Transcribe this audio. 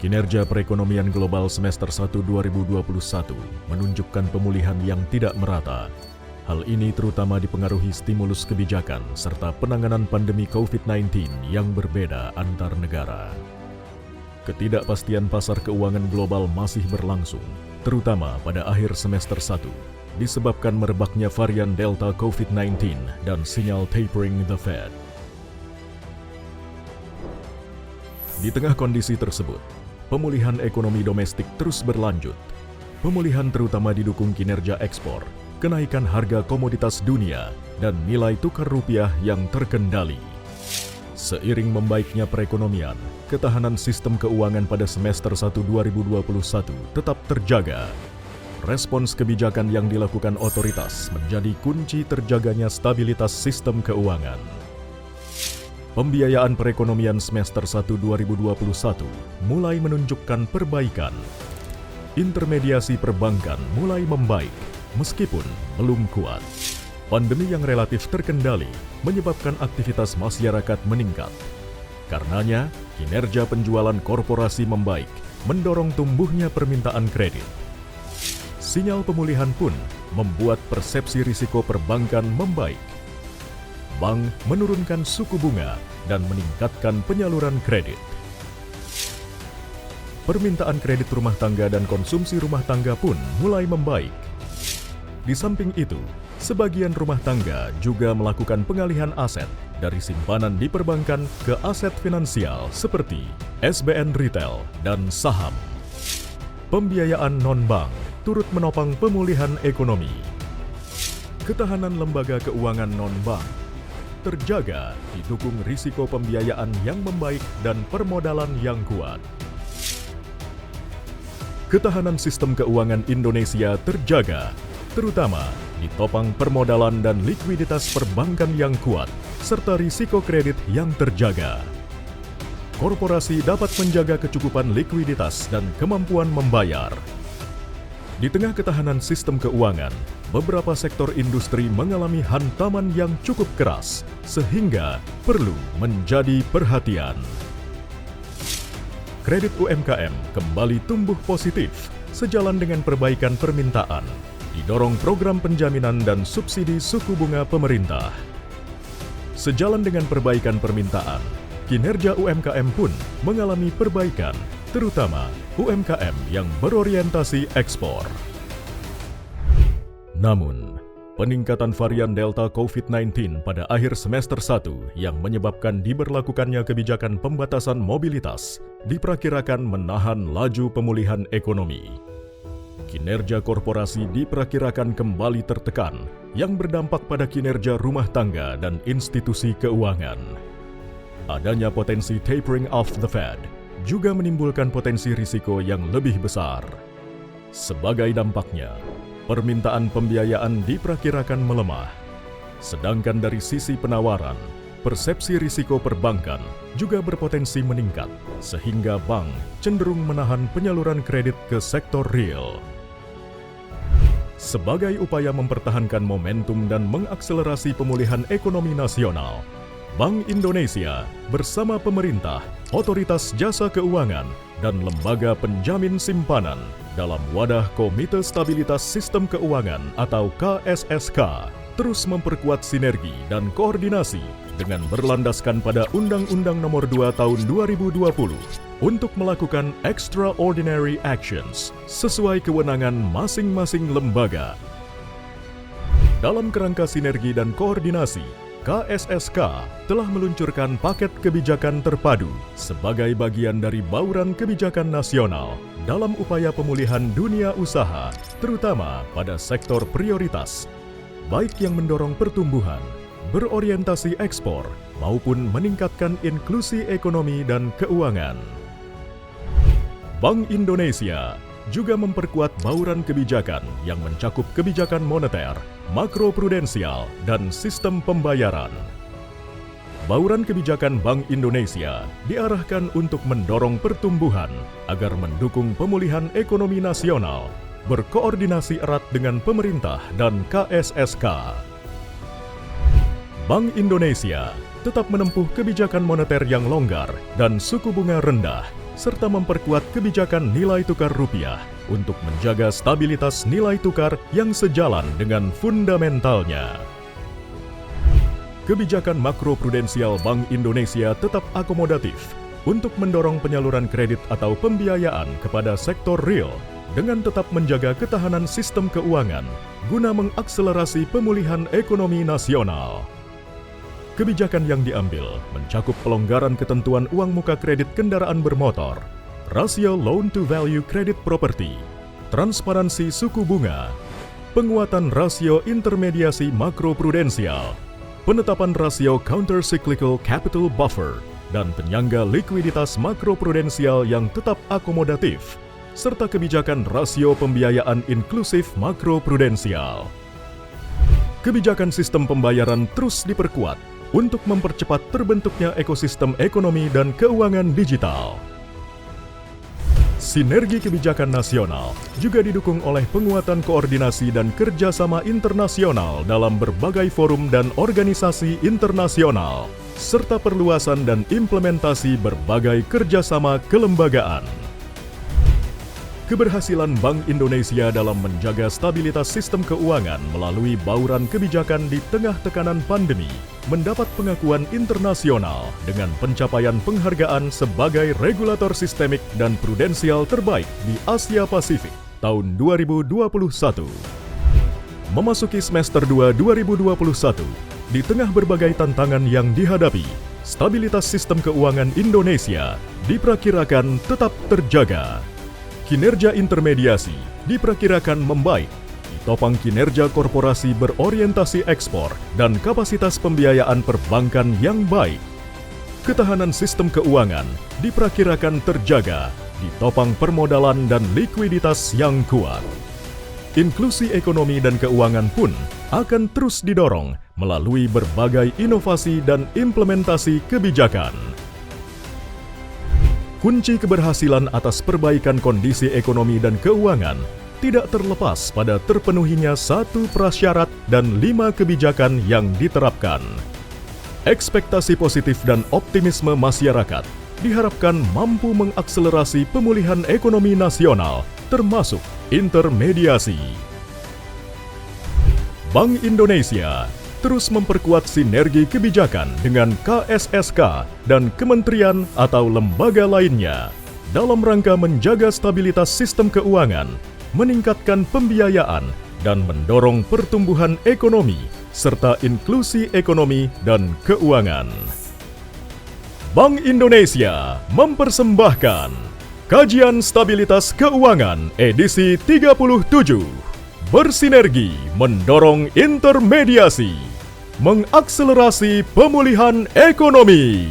Kinerja perekonomian global semester 1 2021 menunjukkan pemulihan yang tidak merata. Hal ini terutama dipengaruhi stimulus kebijakan serta penanganan pandemi COVID-19 yang berbeda antar negara. Ketidakpastian pasar keuangan global masih berlangsung, terutama pada akhir semester 1, disebabkan merebaknya varian Delta COVID-19 dan sinyal tapering the Fed. Di tengah kondisi tersebut, pemulihan ekonomi domestik terus berlanjut. Pemulihan terutama didukung kinerja ekspor, kenaikan harga komoditas dunia, dan nilai tukar rupiah yang terkendali. Seiring membaiknya perekonomian, ketahanan sistem keuangan pada semester 1 2021 tetap terjaga. Respons kebijakan yang dilakukan otoritas menjadi kunci terjaganya stabilitas sistem keuangan. Pembiayaan perekonomian semester 1 2021 mulai menunjukkan perbaikan. Intermediasi perbankan mulai membaik, meskipun belum kuat. Pandemi yang relatif terkendali menyebabkan aktivitas masyarakat meningkat. Karenanya, kinerja penjualan korporasi membaik, mendorong tumbuhnya permintaan kredit. Sinyal pemulihan pun membuat persepsi risiko perbankan membaik. Bank menurunkan suku bunga dan meningkatkan penyaluran kredit. Permintaan kredit rumah tangga dan konsumsi rumah tangga pun mulai membaik. Di samping itu, sebagian rumah tangga juga melakukan pengalihan aset dari simpanan di perbankan ke aset finansial seperti SBN Retail dan saham. Pembiayaan non-bank turut menopang pemulihan ekonomi. Ketahanan lembaga keuangan non-bank terjaga didukung risiko pembiayaan yang membaik dan permodalan yang kuat. Ketahanan sistem keuangan Indonesia terjaga, terutama ditopang permodalan dan likuiditas perbankan yang kuat, serta risiko kredit yang terjaga. Korporasi dapat menjaga kecukupan likuiditas dan kemampuan membayar. Di tengah ketahanan sistem keuangan, beberapa sektor industri mengalami hantaman yang cukup keras, sehingga perlu menjadi perhatian. Kredit UMKM kembali tumbuh positif, sejalan dengan perbaikan permintaan, didorong program penjaminan dan subsidi suku bunga pemerintah. Sejalan dengan perbaikan permintaan, kinerja UMKM pun mengalami perbaikan, terutama UMKM yang berorientasi ekspor. Namun, peningkatan varian Delta COVID-19 pada akhir semester 1 yang menyebabkan diberlakukannya kebijakan pembatasan mobilitas diperkirakan menahan laju pemulihan ekonomi. Kinerja korporasi diperkirakan kembali tertekan yang berdampak pada kinerja rumah tangga dan institusi keuangan. Adanya potensi tapering of the Fed juga menimbulkan potensi risiko yang lebih besar. Sebagai dampaknya, permintaan pembiayaan diperkirakan melemah. Sedangkan dari sisi penawaran, persepsi risiko perbankan juga berpotensi meningkat, sehingga bank cenderung menahan penyaluran kredit ke sektor real. Sebagai upaya mempertahankan momentum dan mengakselerasi pemulihan ekonomi nasional, Bank Indonesia bersama pemerintah, otoritas jasa keuangan, dan lembaga penjamin simpanan dalam wadah Komite Stabilitas Sistem Keuangan atau KSSK terus memperkuat sinergi dan koordinasi dengan berlandaskan pada Undang-Undang Nomor 2 Tahun 2020 untuk melakukan extraordinary actions sesuai kewenangan masing-masing lembaga. Dalam kerangka sinergi dan koordinasi, KSSK telah meluncurkan paket kebijakan terpadu sebagai bagian dari bauran kebijakan nasional dalam upaya pemulihan dunia usaha, terutama pada sektor prioritas, baik yang mendorong pertumbuhan, berorientasi ekspor maupun meningkatkan inklusi ekonomi dan keuangan. Bank Indonesia juga memperkuat bauran kebijakan yang mencakup kebijakan moneter, makroprudensial, dan sistem pembayaran. Bauran kebijakan Bank Indonesia diarahkan untuk mendorong pertumbuhan agar mendukung pemulihan ekonomi nasional, berkoordinasi erat dengan pemerintah dan KSSK. Bank Indonesia tetap menempuh kebijakan moneter yang longgar dan suku bunga rendah, serta memperkuat kebijakan nilai tukar rupiah untuk menjaga stabilitas nilai tukar yang sejalan dengan fundamentalnya. Kebijakan makroprudensial Bank Indonesia tetap akomodatif untuk mendorong penyaluran kredit atau pembiayaan kepada sektor real dengan tetap menjaga ketahanan sistem keuangan guna mengakselerasi pemulihan ekonomi nasional. Kebijakan yang diambil mencakup pelonggaran ketentuan uang muka kredit kendaraan bermotor, rasio loan-to-value kredit properti, transparansi suku bunga, penguatan rasio intermediasi makroprudensial, penetapan rasio countercyclical capital buffer, dan penyangga likuiditas makroprudensial yang tetap akomodatif, serta kebijakan rasio pembiayaan inklusif makroprudensial. Kebijakan sistem pembayaran terus diperkuat untuk mempercepat terbentuknya ekosistem ekonomi dan keuangan digital. Sinergi kebijakan nasional juga didukung oleh penguatan koordinasi dan kerjasama internasional dalam berbagai forum dan organisasi internasional, serta perluasan dan implementasi berbagai kerjasama kelembagaan. Keberhasilan Bank Indonesia dalam menjaga stabilitas sistem keuangan melalui bauran kebijakan di tengah tekanan pandemi mendapat pengakuan internasional dengan pencapaian penghargaan sebagai regulator sistemik dan prudensial terbaik di Asia Pasifik tahun 2021. Memasuki semester 2 2021, di tengah berbagai tantangan yang dihadapi, stabilitas sistem keuangan Indonesia diperkirakan tetap terjaga. Kinerja intermediasi diperkirakan membaik, ditopang kinerja korporasi berorientasi ekspor dan kapasitas pembiayaan perbankan yang baik. Ketahanan sistem keuangan diperkirakan terjaga, ditopang permodalan dan likuiditas yang kuat. Inklusi ekonomi dan keuangan pun akan terus didorong melalui berbagai inovasi dan implementasi kebijakan. Kunci keberhasilan atas perbaikan kondisi ekonomi dan keuangan tidak terlepas pada terpenuhinya 1 prasyarat dan 5 kebijakan yang diterapkan. Ekspektasi positif dan optimisme masyarakat diharapkan mampu mengakselerasi pemulihan ekonomi nasional, termasuk intermediasi. Bank Indonesia terus memperkuat sinergi kebijakan dengan KSSK dan kementerian atau lembaga lainnya dalam rangka menjaga stabilitas sistem keuangan, meningkatkan pembiayaan, dan mendorong pertumbuhan ekonomi serta inklusi ekonomi dan keuangan. Bank Indonesia mempersembahkan Kajian Stabilitas Keuangan edisi 37, bersinergi mendorong intermediasi, mengakselerasi pemulihan ekonomi.